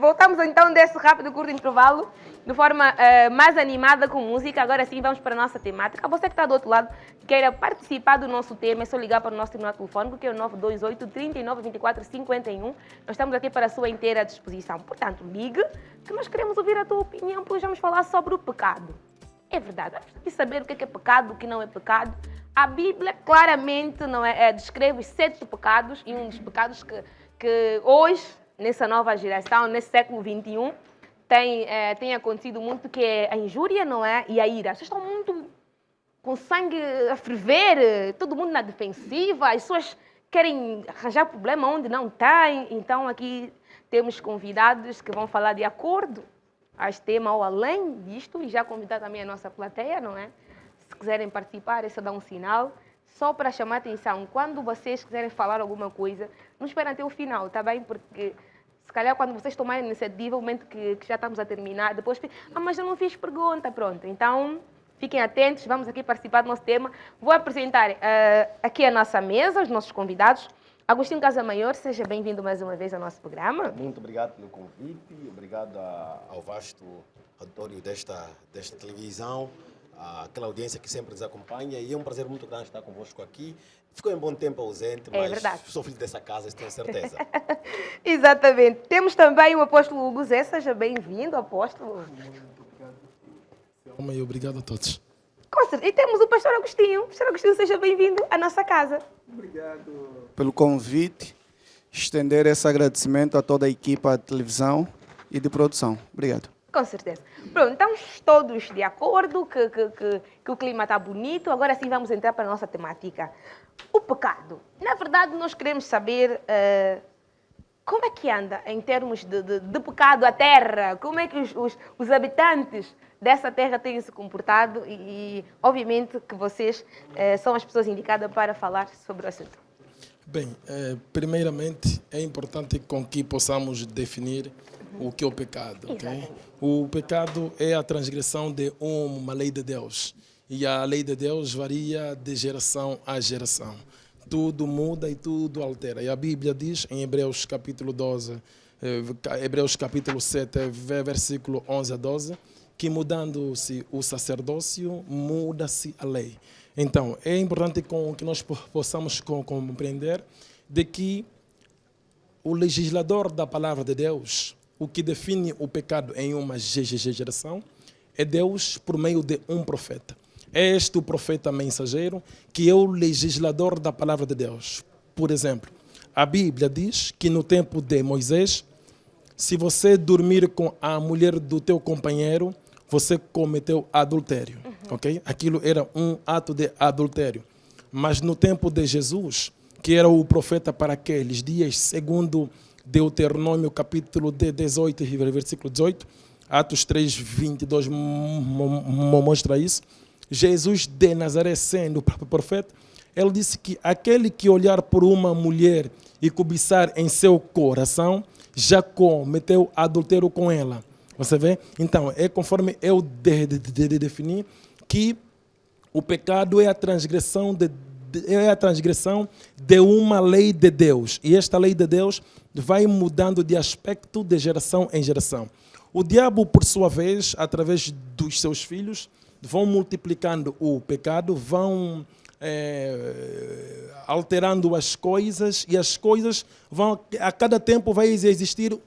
voltamos então desse rápido curto intervalo, de forma mais animada com música. Agora sim vamos para a nossa temática. Você que está do outro lado, queira participar do nosso tema, é só ligar para o nosso terminal telefónico, que é o 928 39 24 51. Nós estamos aqui para a sua inteira disposição. Portanto, ligue, que nós queremos ouvir a tua opinião, pois vamos falar sobre o pecado. É verdade, vamos saber o que é pecado, o que não é pecado. A Bíblia claramente descreve os 7 pecados, e um dos pecados que hoje, nessa nova geração, nesse século XXI, tem acontecido muito, que é a injúria, não é? E a ira. Vocês estão muito com sangue a ferver, todo mundo na defensiva, as pessoas querem arranjar problema onde não tem. Então aqui temos convidados que vão falar de acordo a este tema ou além disto, e já convidar também a nossa plateia, não é? Se quiserem participar, é só dar um sinal. Só para chamar a atenção, quando vocês quiserem falar alguma coisa, não esperem até o final, tá bem? Porque se calhar quando vocês tomarem a iniciativa, o momento que já estamos a terminar, depois, mas eu não fiz pergunta, pronto. Então, fiquem atentos, vamos aqui participar do nosso tema. Vou apresentar aqui a nossa mesa, os nossos convidados. Agostinho Casamaior, seja bem-vindo mais uma vez ao nosso programa. Muito obrigado pelo convite, obrigado ao vasto auditório desta televisão, aquela audiência que sempre nos acompanha, e é um prazer muito grande estar convosco aqui. Ficou em bom tempo ausente, mas verdade. Sou filho dessa casa, tenho certeza. Exatamente. Temos também o apóstolo Hugo Zé, seja bem-vindo, apóstolo. E obrigado a todos. Com certeza. E temos o pastor Agostinho. Pastor Agostinho, seja bem-vindo à nossa casa. Obrigado pelo convite. Estender esse agradecimento a toda a equipa de televisão e de produção. Obrigado. Com certeza. Pronto, estamos todos de acordo que o clima está bonito. Agora sim vamos entrar para a nossa temática. O pecado. Na verdade, nós queremos saber como é que anda em termos de pecado a terra. Como é que os habitantes dessa terra têm se comportado e obviamente que vocês são as pessoas indicadas para falar sobre o assunto. Bem, primeiramente é importante com que possamos definir o que é o pecado. Okay? O pecado é a transgressão de uma lei de Deus. E a lei de Deus varia de geração a geração. Tudo muda e tudo altera. E a Bíblia diz em Hebreus capítulo 12, Hebreus capítulo 7, versículo 11 a 12, que mudando-se o sacerdócio, muda-se a lei. Então, é importante que nós possamos compreender de que o legislador da palavra de Deus, o que define o pecado em uma geração, é Deus por meio de um profeta. É este o profeta mensageiro que é o legislador da palavra de Deus. Por exemplo, a Bíblia diz que no tempo de Moisés, se você dormir com a mulher do teu companheiro, você cometeu adultério. Okay? Aquilo era um ato de adultério. Mas no tempo de Jesus, que era o profeta para aqueles dias, segundo Deuteronômio capítulo 18, versículo 18, Atos 3, 22 mostra isso. Jesus de Nazaré, sendo profeta, ele disse que aquele que olhar por uma mulher e cobiçar em seu coração, já cometeu adultério com ela. Você vê? Então, é conforme eu defini que o pecado é a transgressão de uma lei de Deus. E esta lei de Deus vai mudando de aspecto de geração em geração. O diabo, por sua vez, através dos seus filhos, vão multiplicando o pecado, vão alterando as coisas, e as coisas vão, a cada tempo vai existir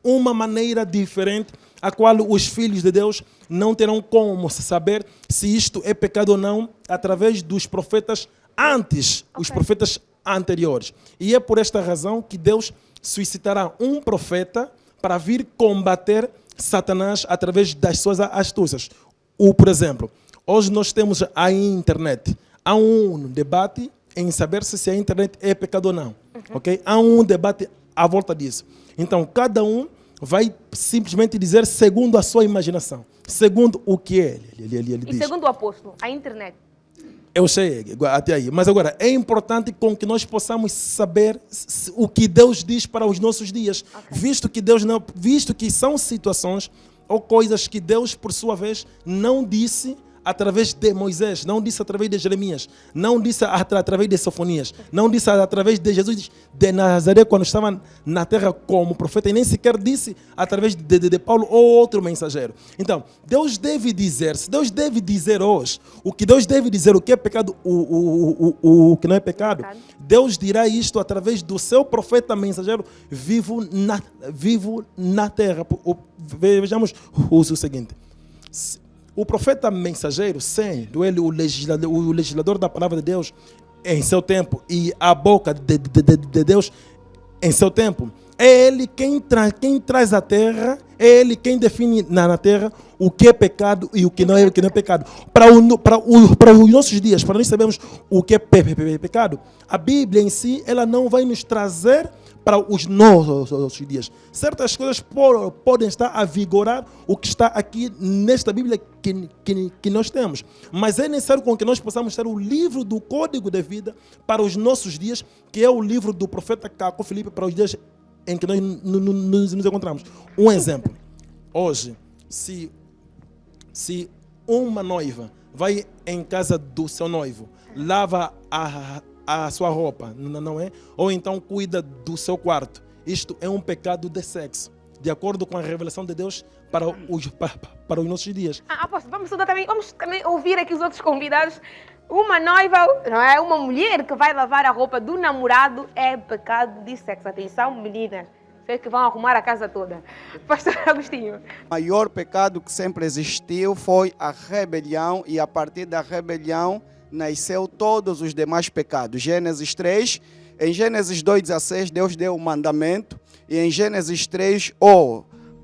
uma maneira diferente, a qual os filhos de Deus não terão como saber se isto é pecado ou não, através dos profetas antes, os profetas anteriores. E é por esta razão que Deus suscitará um profeta para vir combater Satanás através das suas astúcias. Por exemplo, hoje nós temos a internet. Há um debate em saber se a internet é pecado ou não. Okay? Há um debate à volta disso. Então, cada um vai simplesmente dizer segundo a sua imaginação, segundo o que ele diz. E segundo o apóstolo, a internet. Eu sei até aí. Mas agora, é importante com que nós possamos saber o que Deus diz para os nossos dias. Okay. Visto que são situações ou coisas que Deus, por sua vez, não disse através de Moisés, não disse através de Jeremias, não disse através de Sofonias, não disse através de Jesus de Nazaré quando estava na terra como profeta, e nem sequer disse através de Paulo ou outro mensageiro. Então, Deus deve dizer, se Deus deve dizer hoje, o que Deus deve dizer, o que é pecado, o que não é pecado, Deus dirá isto através do seu profeta mensageiro vivo na terra. Vejamos o seguinte. O profeta mensageiro, sendo ele o legislador da palavra de Deus em seu tempo e a boca de Deus em seu tempo, é ele quem traz a terra, é ele quem define na terra o que é pecado e o que não é pecado. Para os nossos dias, para nós sabermos o que é pecado, a Bíblia em si, ela não vai nos trazer para os nossos dias. Certas coisas podem estar a vigorar o que está aqui nesta Bíblia que nós temos. Mas é necessário com que nós possamos ter o livro do Código de Vida para os nossos dias, que é o livro do profeta Caco Filipe para os dias em que nós nos encontramos. Um exemplo. Hoje, se uma noiva vai em casa do seu noivo, lava a sua roupa, não é? Ou então cuida do seu quarto. Isto é um pecado de sexo, de acordo com a revelação de Deus para os nossos dias. Apóstolo, vamos também ouvir aqui os outros convidados. Uma noiva, não é? Uma mulher que vai lavar a roupa do namorado é pecado de sexo. Atenção, meninas. Vocês que vão arrumar a casa toda. Pastor Agostinho. O maior pecado que sempre existiu foi a rebelião, e a partir da rebelião nasceu todos os demais pecados. Gênesis 3, em Gênesis 2,16, Deus deu o mandamento, e em Gênesis 3,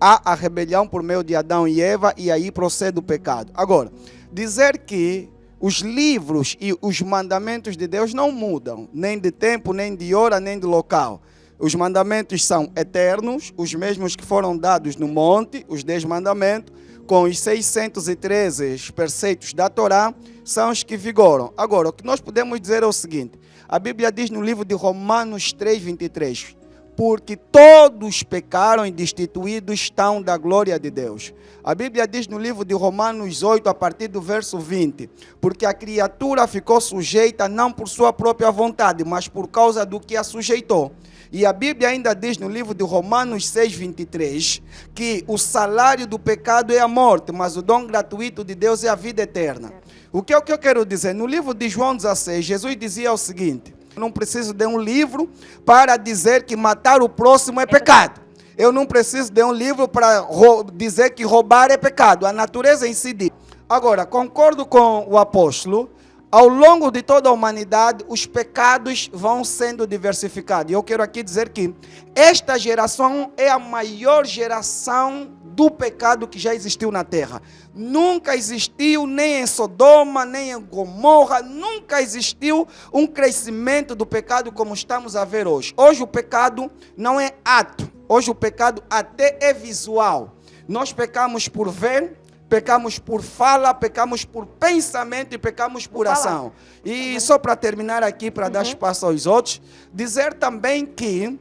há a rebelião por meio de Adão e Eva, e aí procede o pecado. Agora, dizer que os livros e os mandamentos de Deus não mudam, nem de tempo, nem de hora, nem de local. Os mandamentos são eternos, os mesmos que foram dados no monte, os 10 mandamentos, com os 613 preceitos da Torá, são os que vigoram. Agora, o que nós podemos dizer é o seguinte: a Bíblia diz no livro de Romanos 3,23, porque todos pecaram e destituídos estão da glória de Deus. A Bíblia diz no livro de Romanos 8, a partir do verso 20, porque a criatura ficou sujeita não por sua própria vontade, mas por causa do que a sujeitou. E a Bíblia ainda diz no livro de Romanos 6,23, que o salário do pecado é a morte, mas o dom gratuito de Deus é a vida eterna. O que eu quero dizer? No livro de João 16, Jesus dizia o seguinte: eu não preciso de um livro para dizer que matar o próximo é pecado. Eu não preciso de um livro para dizer que roubar é pecado. A natureza em si diz. Agora, concordo com o apóstolo. Ao longo de toda a humanidade, os pecados vão sendo diversificados. E eu quero aqui dizer que esta geração é a maior geração do pecado que já existiu na Terra. Nunca existiu, nem em Sodoma, nem em Gomorra, nunca existiu um crescimento do pecado como estamos a ver hoje. Hoje o pecado não é ato, hoje o pecado até é visual. Nós pecamos por ver, pecamos por fala, pecamos por pensamento e pecamos por ação. E só para terminar aqui, para dar espaço aos outros, dizer também que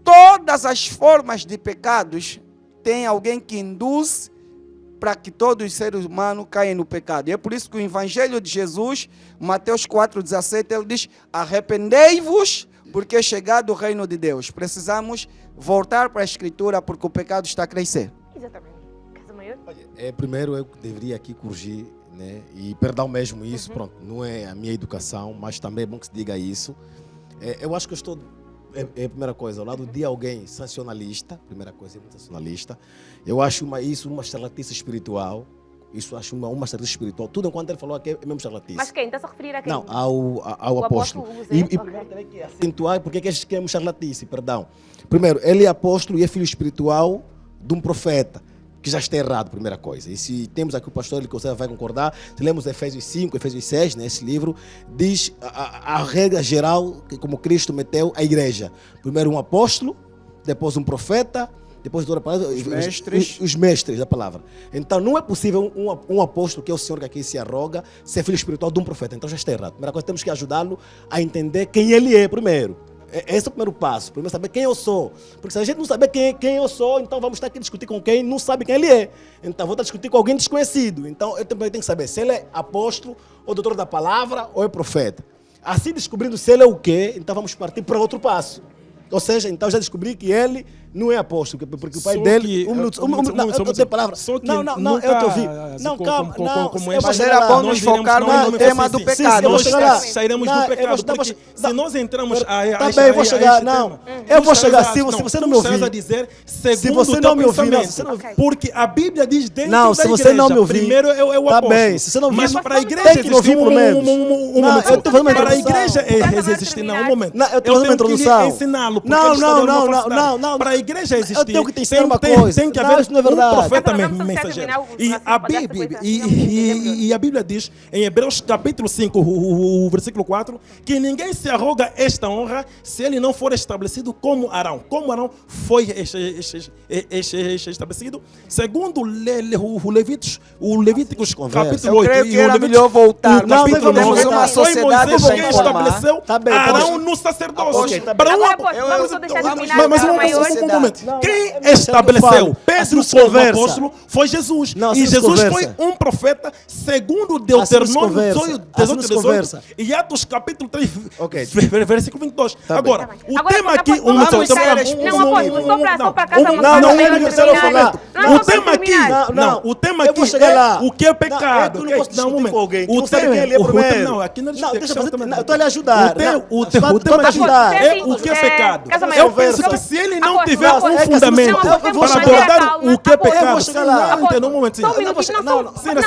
todas as formas de pecados tem alguém que induz para que todos os seres humanos caiam no pecado. E é por isso que o Evangelho de Jesus, Mateus 4,17, ele diz: arrependei-vos, porque é chegado o reino de Deus. Precisamos voltar para a Escritura, porque o pecado está a crescer. Exatamente. Casa Maior? Primeiro eu deveria aqui corrigir, né? E perdão mesmo isso, pronto, não é a minha educação, mas também é bom que se diga isso. Eu acho que eu estou, primeira coisa, ao lado de alguém sancionalista, primeira coisa, muito sancionalista. Eu acho isso uma charlatice espiritual. Isso acho uma charlatice espiritual. Tudo enquanto ele falou aqui é mesmo charlatice. Mas quem? Está-se a referir a quem? Não, ao apóstolo. E primeiro também que acentuar porque é que é uma charlatice, perdão. Primeiro, ele é apóstolo e é filho espiritual de um profeta, que já está errado, primeira coisa. E se temos aqui o pastor, ele vai concordar, se lemos Efésios 5, Efésios 6, nesse livro, diz a regra geral, que como Cristo meteu a igreja. Primeiro um apóstolo, depois um profeta, depois os mestres da palavra. Então não é possível um apóstolo, que é o Senhor que aqui se arroga, ser filho espiritual de um profeta. Então já está errado. Primeira coisa, temos que ajudá-lo a entender quem ele é primeiro. Esse é o primeiro passo. Primeiro saber quem eu sou. Porque se a gente não saber quem eu sou, então vamos estar aqui discutir com quem não sabe quem ele é. Então vou estar discutir com alguém desconhecido. Então eu também tenho que saber se ele é apóstolo, ou doutor da palavra, ou é profeta. Assim, descobrindo se ele é o quê, então vamos partir para outro passo. Ou seja, então já descobri que ele não é apóstolo, porque o pai dele... Eu tenho palavra. Não, eu te ouvi. Não, calma, não. Mas era bom nos focar no tema do pecado. Nós sairemos do pecado, porque se nós entramos Tá bem, eu vou chegar, não. Eu vou chegar, se você não me ouvir. Se você não me ouvir, porque a Bíblia diz dentro da igreja. Não, se você não me ouvir. Primeiro é o apóstolo. Tá bem, se você não me ouvir. Mas para a igreja tem que me ouvir por menos. Para a igreja existe, não, um momento. Eu tenho uma introdução. Ensiná-lo. Não. Para a igreja existir, eu tenho que te ensinar uma coisa. Tem que haver isso não é verdade. um profeta Vamos mensageiro. terminar E a Bíblia diz, em Hebreus capítulo 5, o versículo 4, que ninguém se arroga esta honra se ele não for estabelecido como Arão. Como Arão foi estabelecido, segundo o Levíticos capítulo 8. Eu creio que era melhor voltar. Não, temos uma sociedade Foi Moisés sem quem formar. estabeleceu Arão no sacerdócio. Vamos só deixar terminar. Mas um momento. Quem estabeleceu Pedro como apóstolo foi Jesus. E Jesus foi um profeta segundo Deuteronômio 18 e Atos capítulo 3, versículo 22. Agora, o tema aqui... O tema aqui é o que é pecado. Não, aqui não é discussão. Eu estou a lhe ajudar. O tema aqui é o que é pecado. Eu penso que se ele não tiver um fundamento para abordar o que é pecado, não entendo um momento. Só um minutinho, não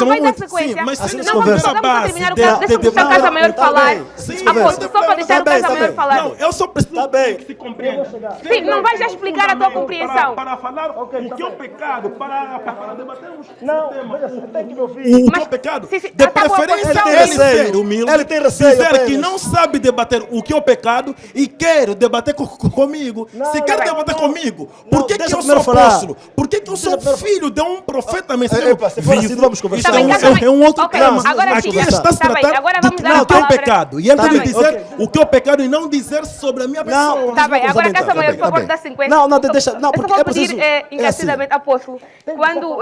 vai dar sequência. Mas se não, vamos terminar o caso. Deixa eu deixar o Casa Maior falar. Apóstolo, só para deixar o Casa Maior falar. Não, eu só preciso que se compreenda. Sim, não vai já explicar a tua compreensão. Para falar o que é o pecado, para debatermos o tema. Tem que me ouvir. O que é o pecado? De preferência ele ser humilde, ele tem receio, dizer que não sabe debater o que é o pecado e quer debater comigo. Se quer debater comigo, por que eu sou apóstolo? Por que eu sou filho de um profeta mensageiro vivo? Vamos conversar. É um outro tema. Aqui está se tratando do que é o pecado. E ele deve dizer o que é o pecado e não dizer sobre a minha pessoa. Está bem, agora Casa Maior, por favor, dá 50. Não, deixa. Não, porque eu vou pedir encarecidamente, apóstolo, quando,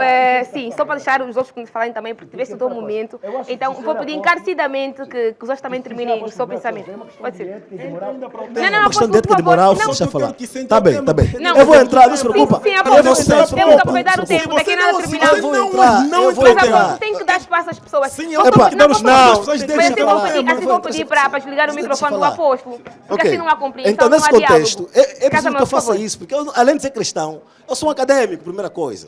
sim, só para deixar os outros falarem também, porque tivesse todo momento, então vou pedir encarecidamente que os outros também terminem o seu pensamento. Pode ser? Não, questão de ética e de moral, deixa eu falar. Tá bem. Não, eu vou entrar, não se preocupa. Sim, apóstolo, temos que aproveitar o tempo, daqui nada terminar. Eu vou entrar. Tem que dar espaço às pessoas. Sim, eu tenho que dar espaço às pessoas. Assim vou pedir para desligar o microfone do apóstolo, porque assim não há compreensão, então, nesse contexto, é preciso que eu faça favor. isso, porque eu, além de ser cristão, eu sou um acadêmico, primeira coisa.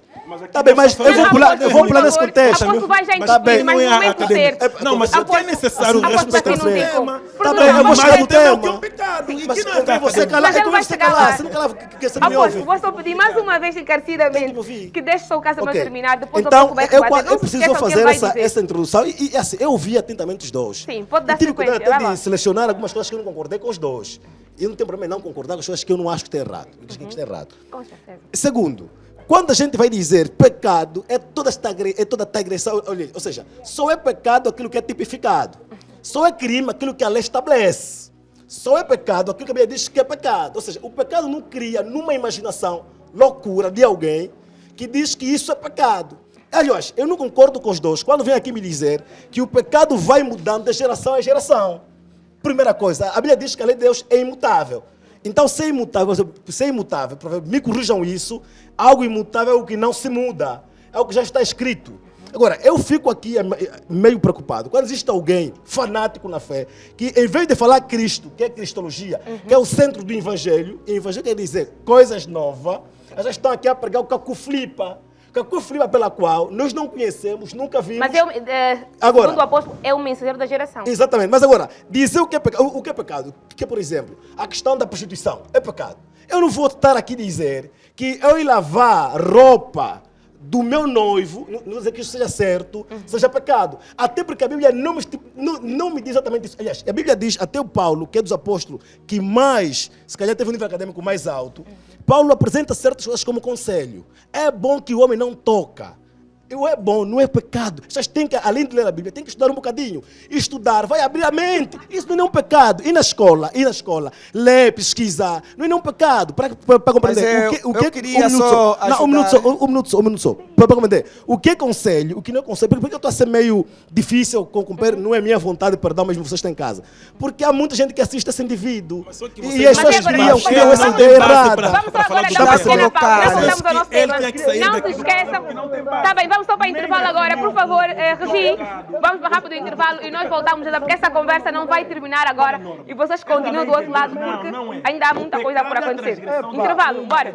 Tá bem, mas eu vou pular nesse contexto. Apóstolo vai já Tá bem, intervir, mas no momento certo. Não, mas é necessário respeitar o tema. Tá bem, eu vou chegar no tema. Que é o pecado. E Mas que não é você calar, Mas ele vai você chegar calar, lá. você não calava, porque você não me ouve. Apóstolo, vou só pedir mais uma vez encarecidamente que deixe só o caso Ok. terminar, depois Então, eu eu preciso fazer essa introdução e assim, eu ouvi atentamente os dois. Sim, pode dar tive sequência, cuidado vai até lá. de selecionar algumas coisas que eu não concordei com os dois. E não tem problema em não concordar com as coisas que eu não acho que está errado. Que está errado. Com certeza. Segundo, quando a gente vai dizer pecado, é toda agressão, ou seja, só é pecado aquilo que é tipificado. Só é crime aquilo que a lei estabelece. Só é pecado aquilo que a Bíblia diz que é pecado. Ou seja, o pecado não cria numa imaginação loucura de alguém que diz que isso é pecado. Aliás, eu não concordo com os dois quando vem aqui me dizer que o pecado vai mudando de geração em geração. Primeira coisa, a Bíblia diz que a lei de Deus é imutável. Então, se é imutável, me corrijam isso, algo imutável é o que não se muda, é o que já está escrito. Agora, eu fico aqui meio preocupado quando existe alguém fanático na fé, que em vez de falar Cristo, que é cristologia, que é o centro do Evangelho, e o Evangelho quer dizer coisas novas, elas estão aqui a pregar o cacu-flipa pela qual nós não conhecemos, nunca vimos. Mas Agora, segundo o apóstolo, é o mensageiro da geração. Exatamente, mas agora, dizer o que é pecado, que é, por exemplo, a questão da prostituição, é pecado. Eu não vou estar aqui dizer que eu ir lavar roupa do meu noivo, não vou dizer que isso seja certo, seja pecado. Até porque a Bíblia não me diz exatamente isso. Aliás, a Bíblia diz, até o Paulo, que é dos apóstolos, que mais, se calhar teve um nível acadêmico mais alto, Paulo apresenta certas coisas como conselho. É bom que o homem não toca É bom, não é pecado. Vocês têm que, além de ler a Bíblia, tem que estudar um bocadinho. Estudar, vai abrir a mente. Isso não é um pecado. E na escola, ler, pesquisar, não é um pecado. Para compreender. Eu queria só um minuto só. Para compreender. O que é conselho, o que não é conselho. Porque eu estou a ser meio difícil com não é minha vontade, perdão, mas vocês estão em casa. Porque há muita gente que assiste esse indivíduo. E as pessoas criam essa ideia errada. Vamos só agora dar uma pequena pausa. Nós voltamos ao nosso tema. Não se esqueçam. Tá bem, vamos só para o intervalo agora. Por favor, Regi, vamos para rápido intervalo e nós voltamos já, porque essa conversa não vai terminar agora e vocês continuam do outro lado porque ainda há muita coisa por acontecer. Intervalo, bora.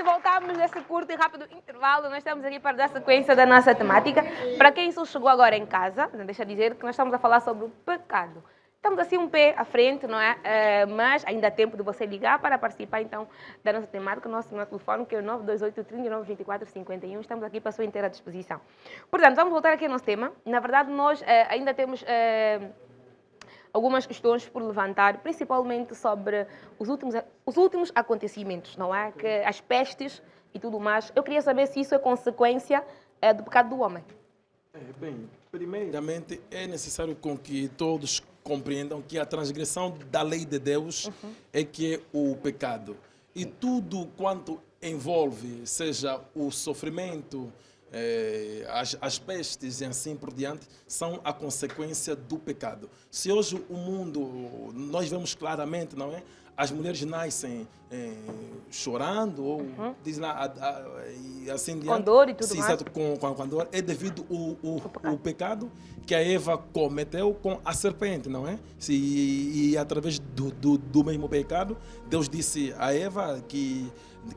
Voltamos desse curto e rápido intervalo. Nós estamos aqui para dar sequência da nossa temática. Para quem só chegou agora em casa, deixa eu dizer que nós estamos a falar sobre o pecado. Estamos assim um pé à frente, não é? Mas ainda há tempo de você ligar para participar então da nossa temática. O nosso telefone que é o 928 39 24 51. Estamos aqui para a sua inteira disposição. Portanto, vamos voltar aqui ao nosso tema. Na verdade, nós ainda temos algumas questões por levantar, principalmente sobre os últimos acontecimentos, não é? Que as pestes e tudo mais. Eu queria saber se isso é consequência do pecado do homem. Bem, primeiramente é necessário com que todos compreendam que a transgressão da lei de Deus é que é o pecado. E tudo quanto envolve, seja o sofrimento, as pestes e assim por diante, são a consequência do pecado. Se hoje o mundo, nós vemos claramente, não é? As mulheres nascem chorando, ou diz lá, e assim diante. Com dor e tudo mais. Exato, com dor. É devido ao pecado que a Eva cometeu com a serpente, não é? E através do mesmo pecado, Deus disse a Eva que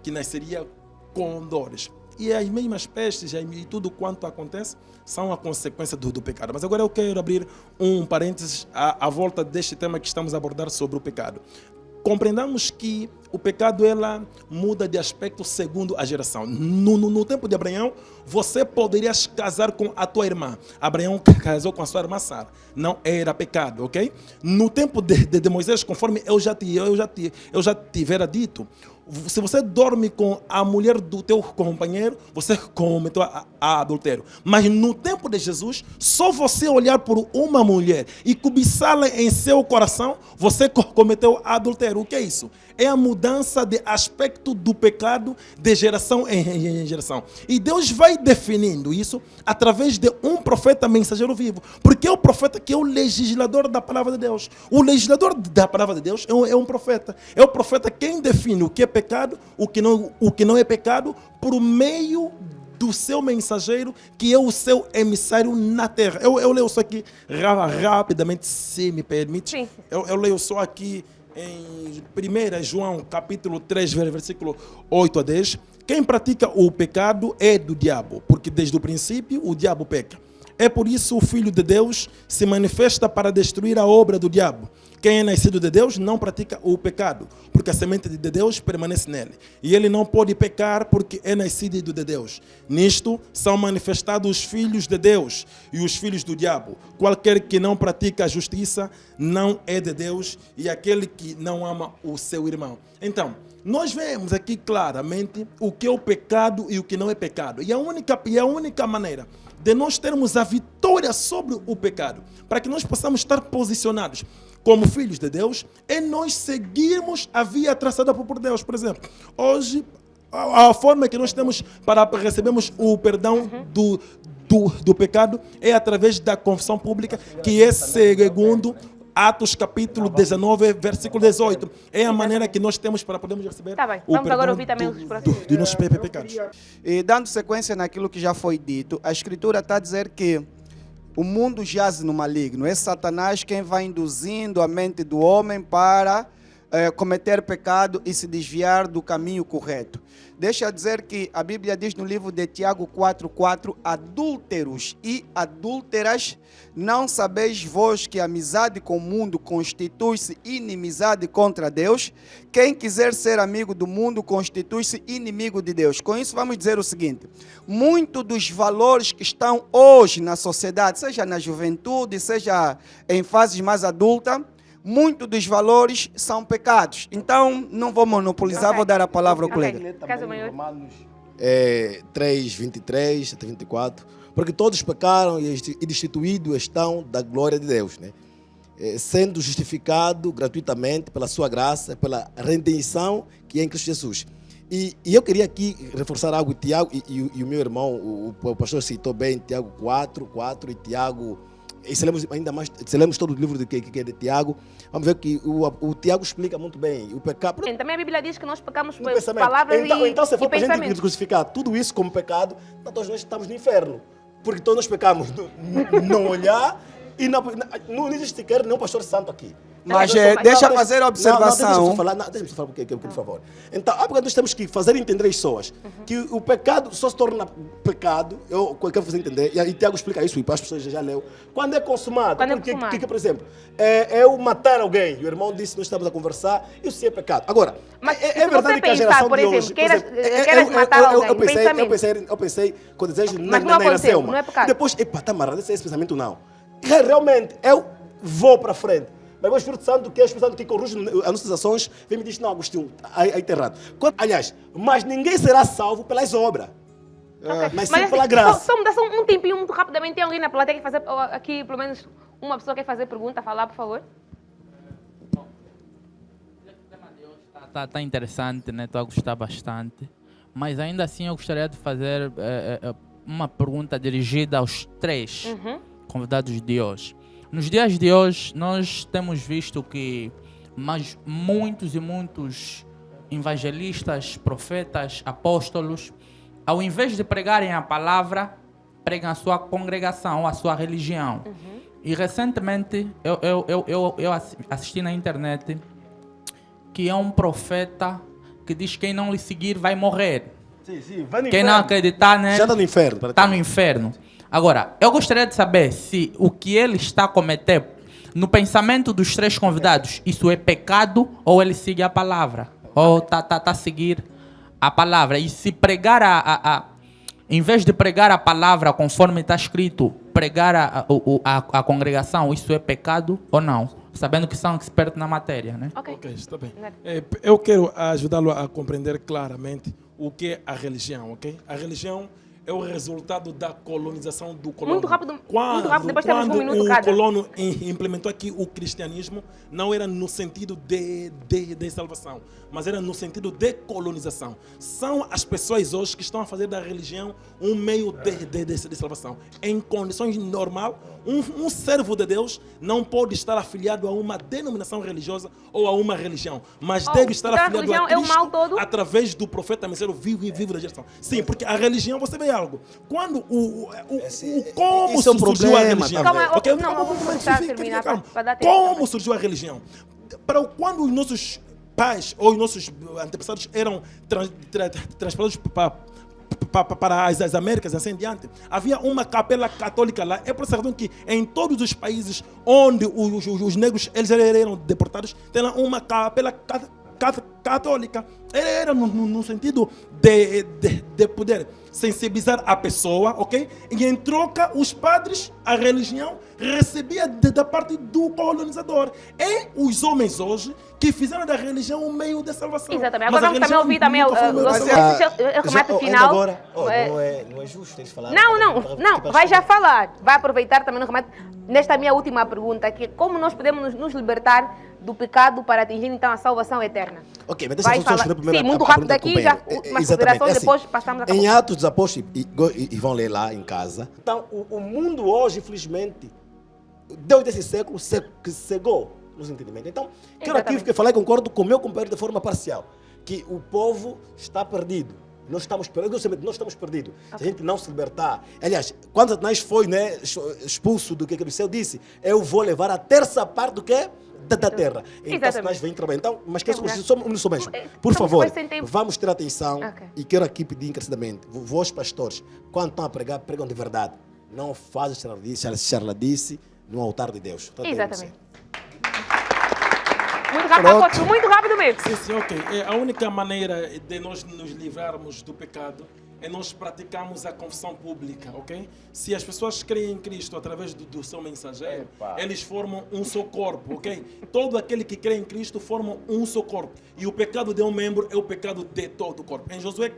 nasceria com dores. E as mesmas pestes e tudo quanto acontece são a consequência do pecado. Mas agora eu quero abrir um parênteses à volta deste tema que estamos a abordar sobre o pecado. Compreendamos que o pecado ela muda de aspecto segundo a geração. No tempo de Abraão, você poderia casar com a tua irmã. Abraão casou com a sua irmã Sara. Não era pecado, ok? No tempo de Moisés, conforme eu já tivera dito, se você dorme com a mulher do teu companheiro, você cometeu a adultério. Mas no tempo de Jesus, só você olhar por uma mulher e cobiçá-la em seu coração, você cometeu adultério. O que é isso? É a mudança de aspecto do pecado de geração em geração. E Deus vai definindo isso através de um profeta mensageiro vivo. Porque é o profeta que é o legislador da palavra de Deus. O legislador da palavra de Deus é um profeta. É o profeta quem define o que é pecado, o que não é pecado, por meio do seu mensageiro, que é o seu emissário na terra. Eu leio só aqui rapidamente, se me permite. Sim. Eu leio só aqui em 1 João, capítulo 3, versículo 8 a 10. Quem pratica o pecado é do diabo, porque desde o princípio o diabo peca. É por isso o Filho de Deus se manifesta para destruir a obra do diabo. Quem é nascido de Deus não pratica o pecado, porque a semente de Deus permanece nele. E ele não pode pecar porque é nascido de Deus. Nisto são manifestados os filhos de Deus e os filhos do diabo. Qualquer que não pratica a justiça não é de Deus, e aquele que não ama o seu irmão. Então, nós vemos aqui claramente o que é o pecado e o que não é pecado. E a única maneira de nós termos a vitória sobre o pecado, para que nós possamos estar posicionados como filhos de Deus, é nós seguirmos a via traçada por Deus. Por exemplo, hoje, a forma que nós temos para recebermos o perdão do pecado é através da confissão pública, que é segundo Atos capítulo 19, versículo 18. É a maneira que nós temos para podermos receber o Vamos agora perdão ouvir também os próximos. de nossos pecados. E dando sequência naquilo que já foi dito, a Escritura está a dizer que o mundo jaz no maligno. É Satanás quem vai induzindo a mente do homem para cometer pecado e se desviar do caminho correto. Deixa eu dizer que a Bíblia diz no livro de Tiago 4,4: adúlteros e adúlteras, não sabeis vós que a amizade com o mundo constitui-se inimizade contra Deus? Quem quiser ser amigo do mundo constitui-se inimigo de Deus. Com isso vamos dizer o seguinte: muito dos valores que estão hoje na sociedade, seja na juventude, seja em fases mais adultas, muitos dos valores são pecados. Então, não vou monopolizar, vou dar a palavra ao colega. Caso maior. Romanos 3, 23 até 24. Porque todos pecaram e destituídos estão da glória de Deus, né? Sendo justificado gratuitamente pela sua graça, pela redenção que é em Cristo Jesus. E eu queria aqui reforçar algo, Tiago, e o meu irmão, o pastor citou bem Tiago 4 e Tiago. E se lemos ainda mais, se lemos todo o livro que é de Tiago, vamos ver que o Tiago explica muito bem o pecado. Também a Bíblia diz que nós pecamos por Pensamento. palavras Então, se e for para a gente pensamentos. crucificar tudo isso como pecado, então todos nós estamos no inferno. Porque todos nós pecamos no não olhar e não existe sequer nenhum pastor santo aqui. Mas deixa eu fazer a observação. Deixa-me falar um pouquinho, por favor. Então, porque nós temos que fazer entender as pessoas que o pecado só se torna pecado, eu quero fazer entender, e Tiago explica isso, e as pessoas já leu, quando é consumado. Quando é porque, consumado. por exemplo, eu matar alguém, o irmão disse, nós estamos a conversar, isso sim é pecado. Agora, Mas é se você verdade que a pensar, geração por de exemplo, hoje... queiras matar alguém, eu pensei com desejo Mas não na aconteceu, Iracema. não é pecado. Depois, epa, está amarrado, esse pensamento não. Realmente, eu vou para frente. Mas o Espírito Santo, que é o Espírito Santo que corrige as nossas ações, vem me diz, não, Agostinho, aí está errado. Aliás, mas ninguém será salvo pelas obras. Mas sim pela graça. Só me dá um tempinho muito rapidamente. Tem alguém na plateia que quer fazer, aqui pelo menos uma pessoa quer fazer pergunta, falar, por favor? Tá interessante, né? Estou a gostar bastante. Mas ainda assim eu gostaria de fazer uma pergunta dirigida aos três convidados de hoje. Nos dias de hoje, nós temos visto que muitos e muitos evangelistas, profetas, apóstolos, ao invés de pregarem a palavra, pregam a sua congregação, a sua religião. E recentemente eu assisti na internet que é um profeta que diz que quem não lhe seguir vai morrer. Sim, vai no Quem inferno. não acreditar, né? Já está no inferno. Está no inferno. Agora, eu gostaria de saber se o que ele está a cometer, no pensamento dos três convidados, isso é pecado ou ele segue a palavra? Ou está a seguir a palavra? E se pregar em vez de pregar a palavra conforme está escrito, pregar a congregação, isso é pecado ou não? Sabendo que são expertos na matéria, né? Ok, está bem. Eu quero ajudá-lo a compreender claramente o que é a religião, ok? A religião é o resultado da colonização do colono. Muito rápido, depois temos um minuto Quando o cada. colono implementou aqui o cristianismo, não era no sentido de salvação, mas era no sentido de colonização. São as pessoas hoje que estão a fazer da religião um meio de salvação. Em condições normais, um servo de Deus não pode estar afiliado a uma denominação religiosa ou a uma religião, mas deve estar então a afiliado a religião é o mal Cristo todo? através do profeta Mensageiro vivo da geração. Sim, porque a religião, você vê algo. Quando como isso é um surgiu a problema, religião? Calma, Ok? não, vamos tentar terminar para dar tempo. Como surgiu a religião? Quando os nossos pais ou os nossos antepassados eram transportados para as Américas e assim diante, havia uma capela católica lá. É por essa razão que em todos os países onde os negros eles eram deportados, tem lá uma capela católica. Era no sentido de poder sensibilizar a pessoa, ok? E em troca, os padres, a religião, recebia da parte do colonizador. E os homens hoje que fizeram da religião um meio de salvação. Exatamente. Mas Agora a vamos também religião ouvir também nunca foi um meio de salvação. o remate final. Agora, não é justo eles falarem. Não, vai já falar. Vai aproveitar também no remate. Nesta minha última pergunta, que é como nós podemos nos libertar do pecado para atingir então a salvação eterna? Ok, mas deixa Vai eu falar. responder primeiro Sim, muito a rápido pergunta aqui, do já companheiro. uma Exatamente, consideração, é assim, depois passamos a em Atos dos Apóstolos, e vão ler lá em casa. Então, o mundo hoje, infelizmente, Deus desse século cegou nos entendimentos. Então, quero aqui falar e concordo com o meu companheiro de forma parcial, que o povo está perdido. nós estamos perdidos. Nós estamos perdidos. Se a gente não se libertar. Aliás, quando Satanás foi, né, expulso do que o céu disse, eu vou levar a terça parte do que? Da terra. Então, Satanás vem trabalhar. Então, mas que somos mesmo. Por favor, vamos ter atenção. E quero aqui pedir encarecidamente, vós pastores, quando estão a pregar, pregam de verdade. Não fazem charladice no altar de Deus. Exatamente. Muito rápido mesmo. Sim, ok. A única maneira de nós nos livrarmos do pecado é nós praticarmos a confissão pública, ok? Se as pessoas creem em Cristo através do seu mensageiro, eles formam um só corpo, ok? Todo aquele que crê em Cristo forma um só corpo. E o pecado de um membro é o pecado de todo o corpo. Em Josué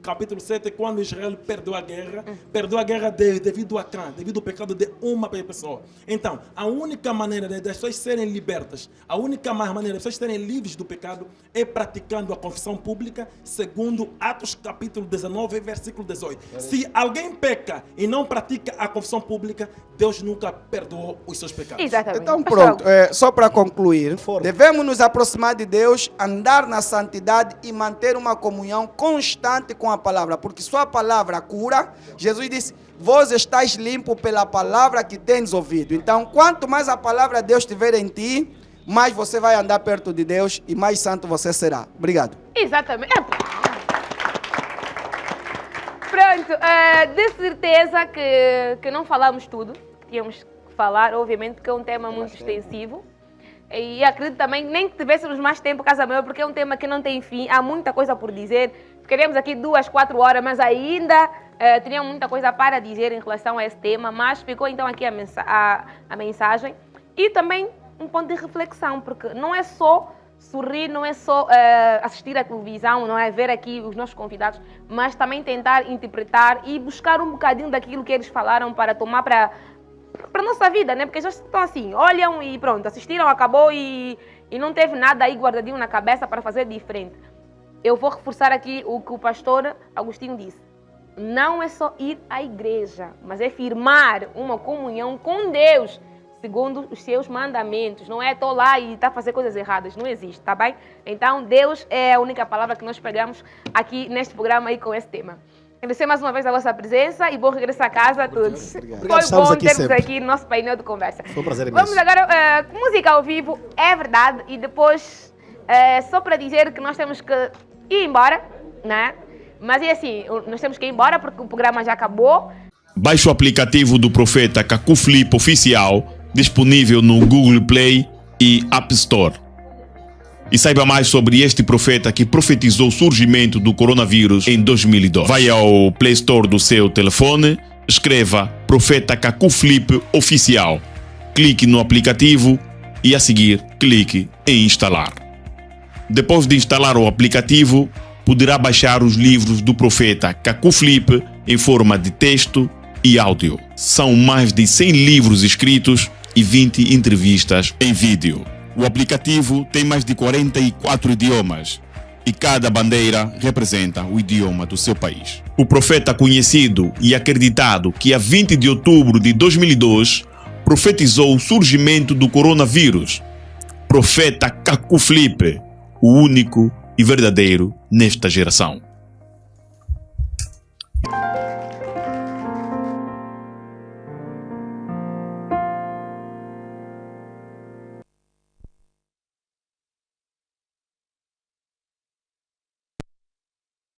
capítulo 7, quando Israel perdeu a guerra devido a quem? Devido ao pecado de uma pessoa. Então, a única maneira das pessoas serem libertas, a única maneira das pessoas serem livres do pecado é praticando a confissão pública, segundo Atos capítulo 19, versículo 18. Se alguém peca e não pratica a confissão pública, Deus nunca perdoou os seus pecados. Exatamente. Então pronto, só para concluir, devemos nos aproximar de Deus, andar na santidade e manter uma comunhão constante com a palavra, porque sua palavra cura. Jesus disse, vós estáis limpo pela palavra que tens ouvido. Então, quanto mais a palavra de Deus estiver em ti, mais você vai andar perto de Deus e mais santo você será. Obrigado. Exatamente. Pronto, de certeza que não falamos tudo que tínhamos que falar, obviamente, porque é um tema muito extensivo. E acredito também nem que tivéssemos mais tempo, Casa Maior, porque é um tema que não tem fim, há muita coisa por dizer. Queremos aqui 2, 4 horas, mas ainda teria muita coisa para dizer em relação a esse tema, mas ficou então aqui a mensagem. E também um ponto de reflexão, porque não é só sorrir, não é só assistir à televisão, não é ver aqui os nossos convidados, mas também tentar interpretar e buscar um bocadinho daquilo que eles falaram para tomar para a nossa vida, né? Porque já estão assim, olham e pronto, assistiram, acabou e não teve nada aí guardadinho na cabeça para fazer diferente. Eu vou reforçar aqui o que o pastor Agostinho disse. Não é só ir à igreja, mas é firmar uma comunhão com Deus, segundo os seus mandamentos. Não é estou lá e está a fazer coisas erradas, não existe, tá bem? Então, Deus é a única palavra que nós pregamos aqui neste programa aí com esse tema. Agradecer mais uma vez a vossa presença e bom regresso a casa a todos. Obrigado. Foi bom termos aqui no nosso painel de conversa. Foi um prazer imenso. Vamos agora, música ao vivo, é verdade, e depois, só para dizer que nós temos que ir embora, né? Mas é assim, nós temos que ir embora porque o programa já acabou. Baixe o aplicativo do Profeta Kaku Flip Oficial, disponível no Google Play e App Store. E saiba mais sobre este profeta que profetizou o surgimento do coronavírus em 2002. Vai ao Play Store do seu telefone, escreva Profeta Kaku Flip Oficial. Clique no aplicativo e a seguir clique em instalar. Depois de instalar o aplicativo, poderá baixar os livros do profeta Kaku Flip em forma de texto e áudio. São mais de 100 livros escritos e 20 entrevistas em vídeo. O aplicativo tem mais de 44 idiomas e cada bandeira representa o idioma do seu país. O profeta conhecido e acreditado que a 20 de outubro de 2002 profetizou o surgimento do coronavírus. Profeta Kaku Flip, o único e verdadeiro nesta geração.